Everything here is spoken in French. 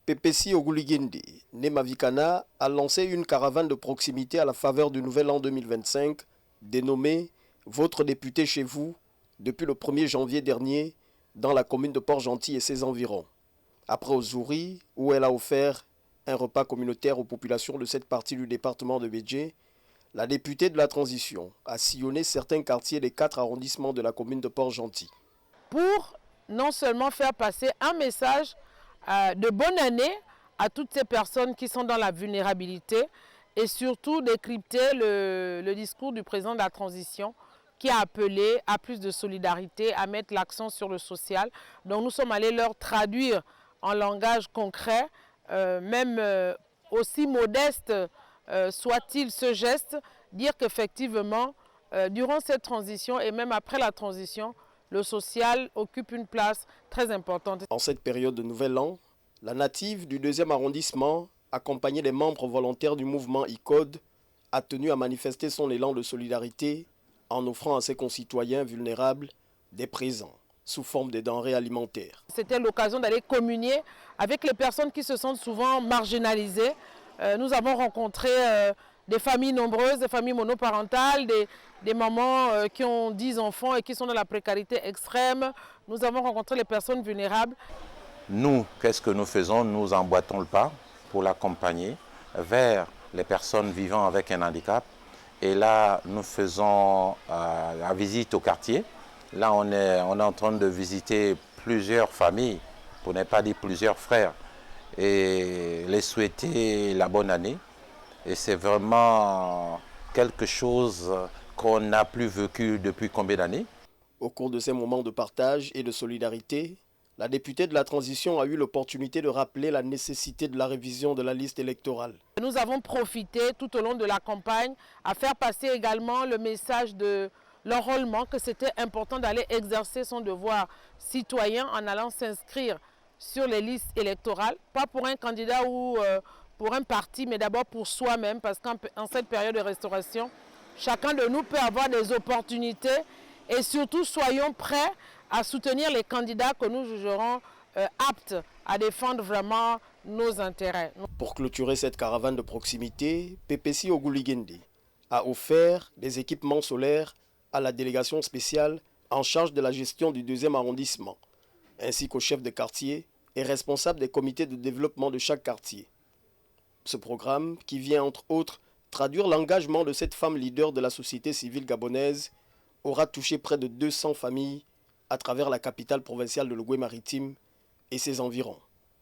PPC Oguligende, Nemavikana, a lancé une caravane de proximité à la faveur du nouvel an 2025, dénommée « Votre député chez vous » depuis le 1er janvier dernier dans la commune de Port-Gentil et ses environs. Après Ozouri, où elle a offert un repas communautaire aux populations de cette partie du département de Bédjé, la députée de la transition a sillonné certains quartiers des 4 arrondissements de la commune de Port-Gentil. Pour non seulement faire passer un message de bonne année à toutes ces personnes qui sont dans la vulnérabilité et surtout décrypter le discours du président de la transition qui a appelé à plus de solidarité, à mettre l'accent sur le social. Donc nous sommes allés leur traduire en langage concret, même aussi modeste soit-il ce geste, dire qu'effectivement, durant cette transition et même après la transition, le social occupe une place très importante. En cette période de Nouvel An, la native du 2e arrondissement, accompagnée des membres volontaires du mouvement ICODE, a tenu à manifester son élan de solidarité en offrant à ses concitoyens vulnérables des présents sous forme de denrées alimentaires. C'était l'occasion d'aller communier avec les personnes qui se sentent souvent marginalisées. Nous avons rencontré des familles nombreuses, des familles monoparentales, des mamans qui ont 10 enfants et qui sont dans la précarité extrême. Nous avons rencontré les personnes vulnérables. Nous, qu'est-ce que nous faisons? Nous emboîtons le pas pour l'accompagner vers les personnes vivant avec un handicap. Et là, nous faisons la visite au quartier. Là, on est en train de visiter plusieurs familles, pour ne pas dire plusieurs frères, et les souhaiter la bonne année. Et c'est vraiment quelque chose qu'on n'a plus vécu depuis combien d'années? Au cours de ces moments de partage et de solidarité, la députée de la transition a eu l'opportunité de rappeler la nécessité de la révision de la liste électorale. Nous avons profité tout au long de la campagne à faire passer également le message de l'enrôlement, que c'était important d'aller exercer son devoir citoyen en allant s'inscrire sur les listes électorales, pas pour un candidat ou pour un parti, mais d'abord pour soi-même, parce qu'en cette période de restauration, chacun de nous peut avoir des opportunités et surtout soyons prêts à soutenir les candidats que nous jugerons aptes à défendre vraiment nos intérêts. Pour clôturer cette caravane de proximité, PPC Oguligende a offert des équipements solaires à la délégation spéciale en charge de la gestion du 2e arrondissement, ainsi qu'au chef de quartier et responsable des comités de développement de chaque quartier. Ce programme, qui vient entre autres traduire l'engagement de cette femme leader de la société civile gabonaise, aura touché près de 200 familles à travers la capitale provinciale de l'Ogooué-Maritime et ses environs.